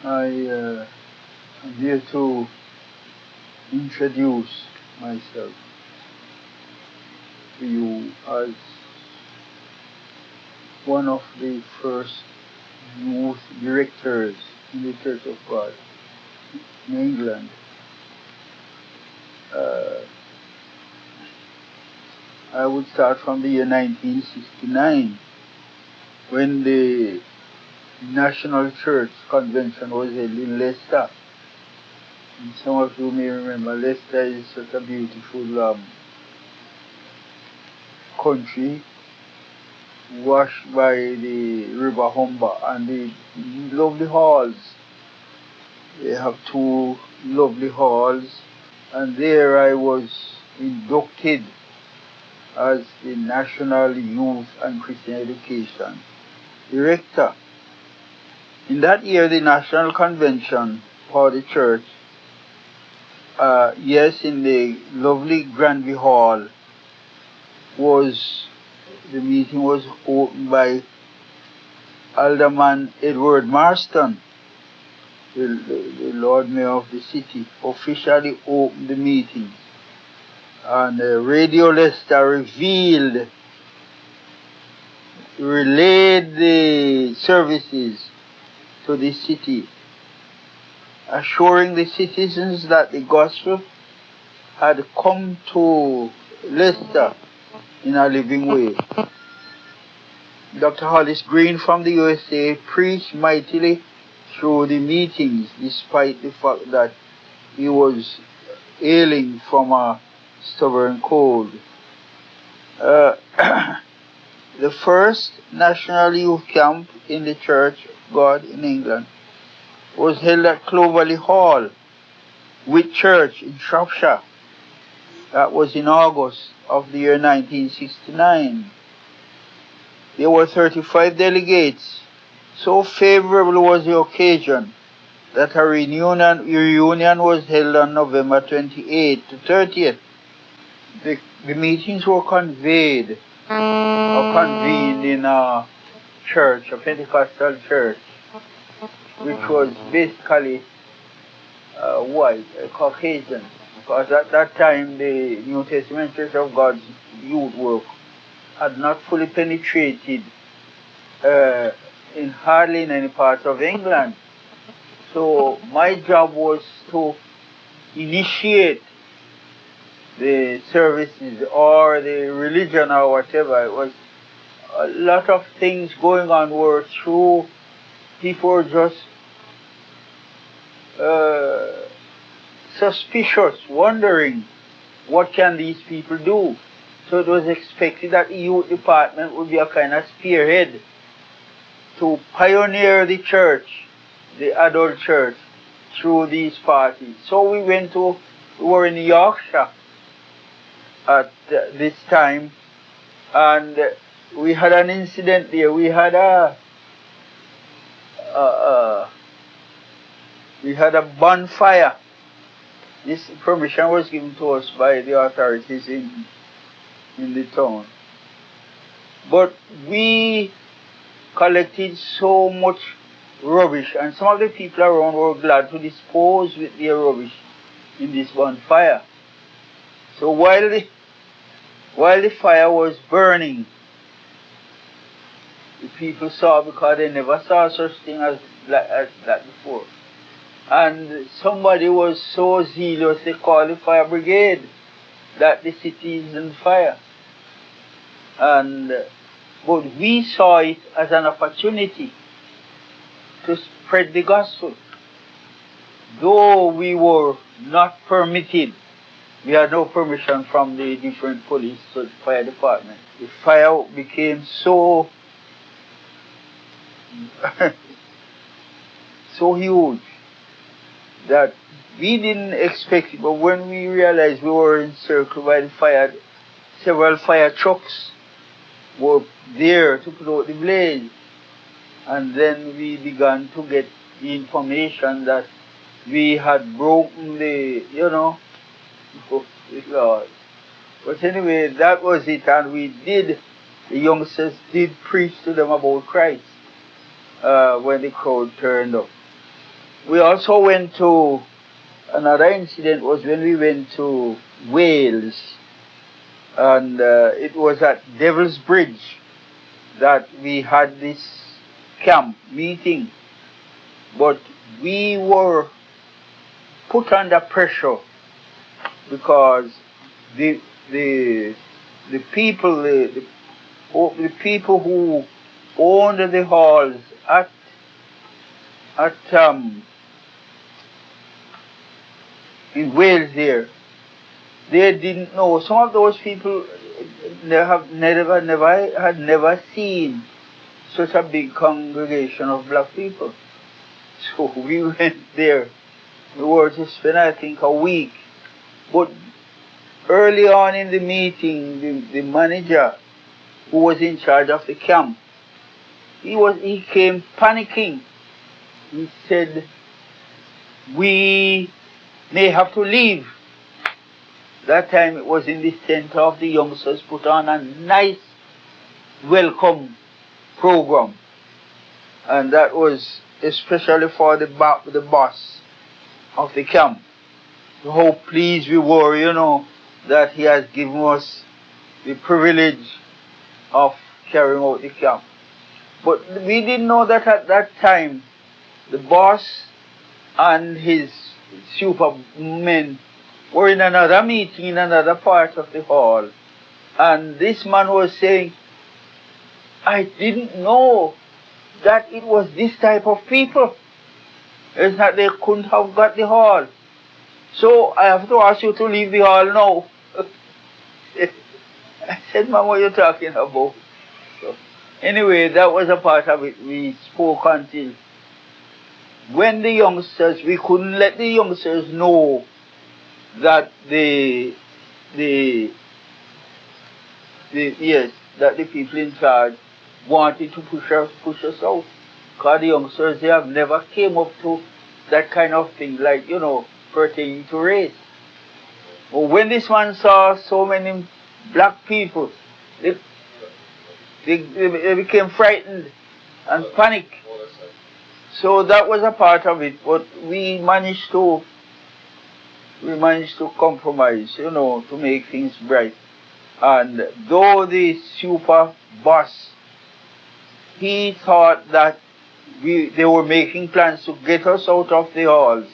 I am here to introduce myself to you as one of the first youth directors in the Church of God in England. I would start from the year 1969, when the National Church Convention was held in Leicester. And some of you may remember Leicester is such a beautiful country, washed by the River Humber, and the lovely halls. They have two lovely halls, and there I was inducted as the National Youth and Christian Education Director. In that year, the National Convention for the church, yes, in the lovely Granby Hall, the meeting was opened by Alderman Edward Marston, the Lord Mayor of the city, officially opened the meeting. And Radio Leicester relayed the services to the city, assuring the citizens that the gospel had come to Leicester in a living way. Dr. Hollis Green from the USA preached mightily through the meetings, despite the fact that he was ailing from a stubborn cold. The first National Youth Camp in the Church of God in England was held at Clovelly Hall, Whit Church in Shropshire. That was in August of the year 1969. There were 35 delegates. So favorable was the occasion that a reunion was held on November 28th to 30th. The meetings were convened in a church, a Pentecostal church, which was basically white, Caucasian, because at that time the New Testament Church of God's youth work had not fully penetrated hardly in any parts of England. So my job was to initiate the services or the religion or whatever. It was a lot of things going on were through. People were just suspicious, wondering what can these people do. So it was expected that the youth department would be a kind of spearhead to pioneer the church, the adult church, through these parties. So we were in Yorkshire at this time, and we had an incident there. We had a bonfire. This permission was given to us by the authorities in the town. But we collected so much rubbish, and some of the people around were glad to dispose with their rubbish in this bonfire. So while the fire was burning, the people saw, because they never saw such thing as that before. And somebody was so zealous, they called the fire brigade, that the city is on fire. But we saw it as an opportunity to spread the gospel. Though we were not permitted, we had no permission from the different police or the fire department. The fire became so huge that we didn't expect it. But when we realized we were encircled by the fire, several fire trucks were there to put out the blaze. And then we began to get the information that we had broken the Lord. But anyway, that was it, and the youngsters did preach to them about Christ when the crowd turned up. We also went to, another incident was when we went to Wales, and it was at Devil's Bridge that we had this camp meeting, but we were put under pressure because the people who owned the halls at in Wales there, they didn't know. Some of those people had never seen such a big congregation of black people. So we went there. We were to spend, I think, a week. But early on in the meeting, the manager who was in charge of the camp, he came panicking. He said, "We may have to leave." That time it was in the center of the youngsters put on a nice welcome program. And that was especially for the boss of the camp. How pleased we were, that he has given us the privilege of carrying out the camp. But we didn't know that at that time the boss and his supermen were in another meeting in another part of the hall. And this man was saying, "I didn't know that it was this type of people. It's not they couldn't have got the hall. So I have to ask you to leave the hall now." I said, "Man, what are you talking about?" So, anyway, that was a part of it. We spoke until when we couldn't let the youngsters know that that the people in charge wanted to push us out. Because the youngsters, they have never came up to that kind of thing, like, pertaining to race. But when this man saw so many black people, they became frightened and panicked. So that was a part of it, but we managed to compromise, to make things bright. And though the super boss, he thought that they were making plans to get us out of the halls,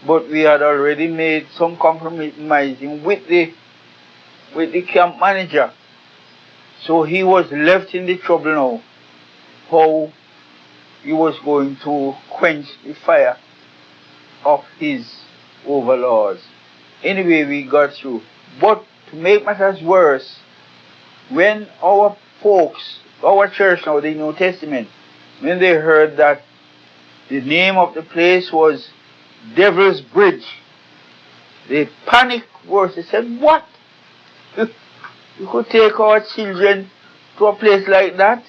but we had already made some compromising with the camp manager. So he was left in the trouble now, how he was going to quench the fire of his overlords. Anyway, we got through. But to make matters worse, when our folks, our church now, the New Testament, when they heard that the name of the place was Devil's Bridge, they panicked worse. They said, "What? You could take our children to a place like that?"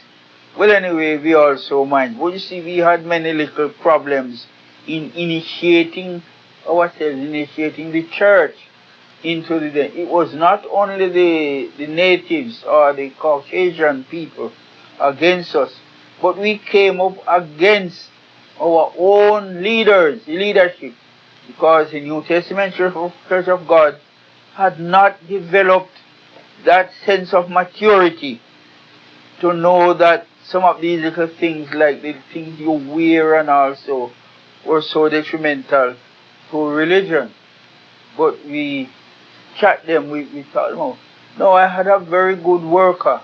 Well, anyway, we also mind. But you see, we had many little problems in initiating the church into it was not only the natives or the Caucasian people against us, but we came up against our own leadership, because the New Testament Church of God had not developed that sense of maturity to know that some of these little things, like the things you wear and also, were so detrimental to religion. But we chat them, we thought, no, I had a very good worker.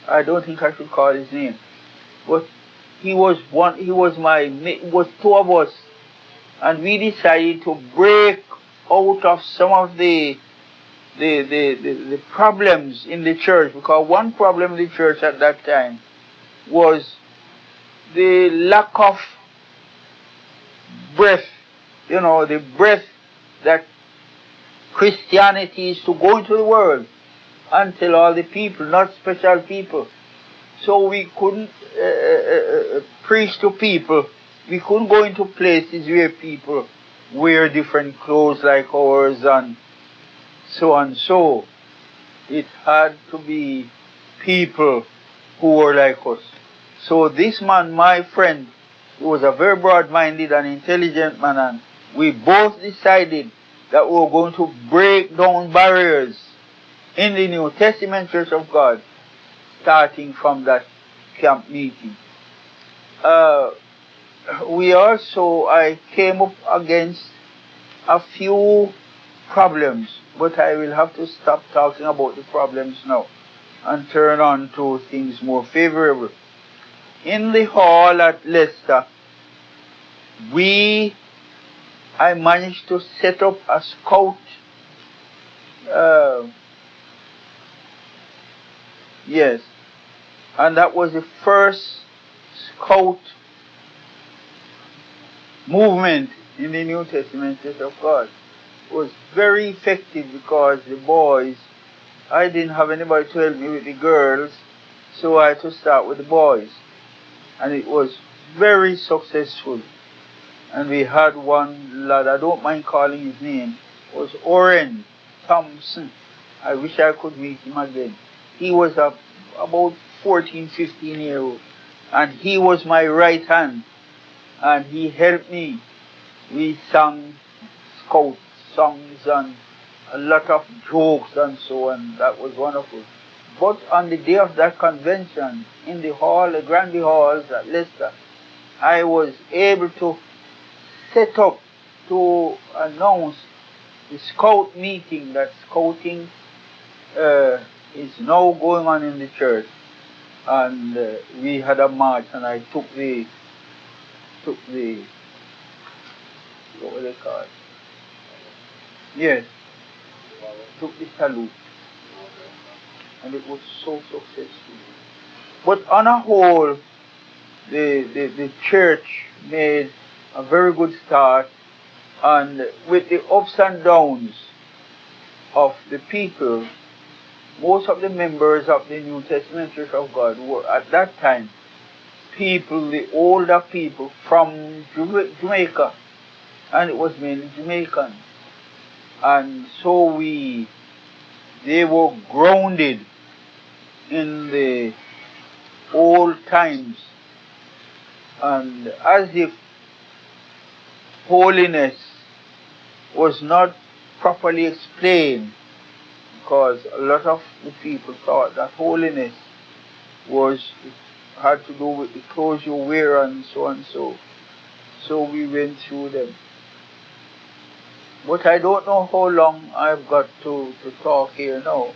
I don't think I should call his name, but it was two of us, and we decided to break out of some of the problems in the church, because one problem in the church at that time was the lack of breath, the breath that Christianity is to go into the world and tell all the people, not special people. So we couldn't preach to people. We couldn't go into places where people wear different clothes like ours and so on. So it had to be people who were like us. So this man, my friend, He was a very broad-minded and intelligent man, and we both decided that we were going to break down barriers in the New Testament Church of God, starting from that camp meeting. I came up against a few problems, but I will have to stop talking about the problems now and turn on to things more favorable. In the hall at Leicester, I managed to set up a scout, yes, and that was the first scout movement in the New Testament Church of God. It was very effective because the boys, I didn't have anybody to help me with the girls, so I had to start with the boys. And it was very successful. And we had one lad, I don't mind calling his name, was Oren Thompson. I wish I could meet him again. He was about 14, 15 years old. And he was my right hand. And he helped me. We sang scout songs and a lot of jokes and so on. That was wonderful. But on the day of that convention, in the hall, the Granby Halls at Leicester, I was able to set up to announce the scout meeting, that scouting is now going on in the church. And we had a march, and I took the what was it called? Yes, took the salute. And it was so successful. But on a whole, the church made a very good start, and with the ups and downs of the people, most of the members of the New Testament Church of God were at that time people, the older people from Jamaica, and it was mainly Jamaican. And so they were grounded in the old times, and as if holiness was not properly explained, because a lot of the people thought that holiness had to do with the clothes you wear and so and so. So we went through them. But I don't know how long I've got to talk here now,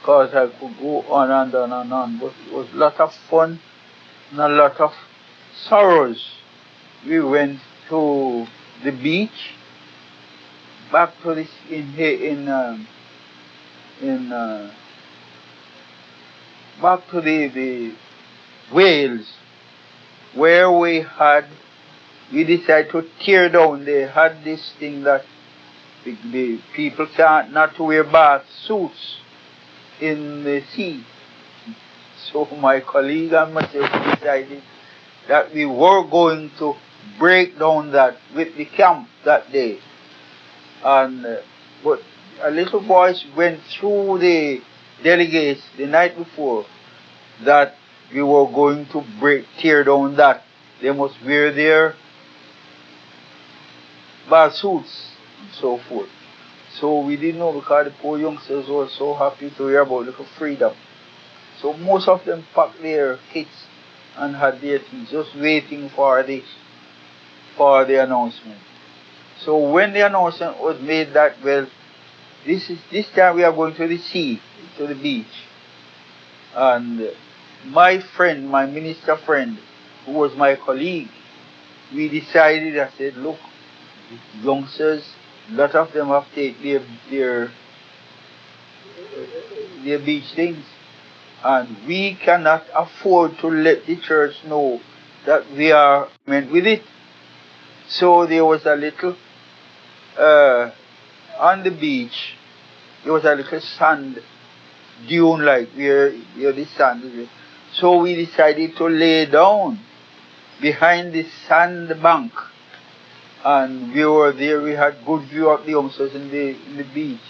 because I could go on and on and on. But it was a lot of fun and a lot of sorrows. We went to the beach, back to this back to the Wales, where we decided to tear down. They had this thing that the people can't not to wear bath suits in the sea. So my colleague and myself decided that we were going to break down that with the camp that day. And but a little voice went through the delegates the night before that we were going to tear down that. They must wear their bath suits and so forth. So we didn't know, because the poor youngsters were so happy to hear about little freedom. So most of them packed their kits and had their things just waiting for the announcement. So when the announcement was made that, well, this time we are going to the sea, to the beach. And my friend, my minister friend, who was my colleague, we decided, I said, look, the youngsters, a lot of them have taken their beach things, and we cannot afford to let the church know that we are meant with it. So there was a little, on the beach, there was a little sand dune, like where the sand is. So we decided to lay down behind the sand bank, and we were there. We had good view of the youngsters in the beach,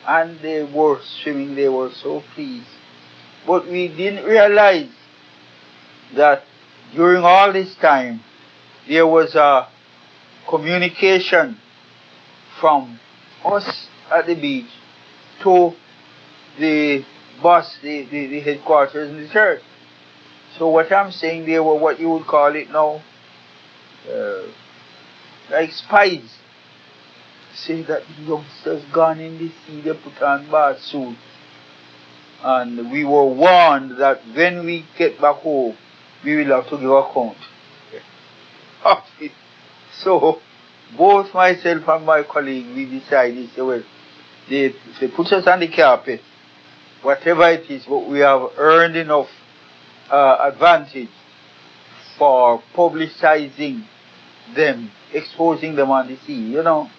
and they were swimming. They were so pleased. But we didn't realize that during all this time, there was a communication from us at the beach to the bus, the headquarters in the church. So what I'm saying, they were what you would call it now, like spies. Say that the youngsters gone in the sea, they put on bath suit. And we were warned that when we get back home, we will have to give account of it. So both myself and my colleague, we decided, well, they put us on the carpet, whatever it is, but we have earned enough advantage for publicizing them, exposing them on the sea, you know.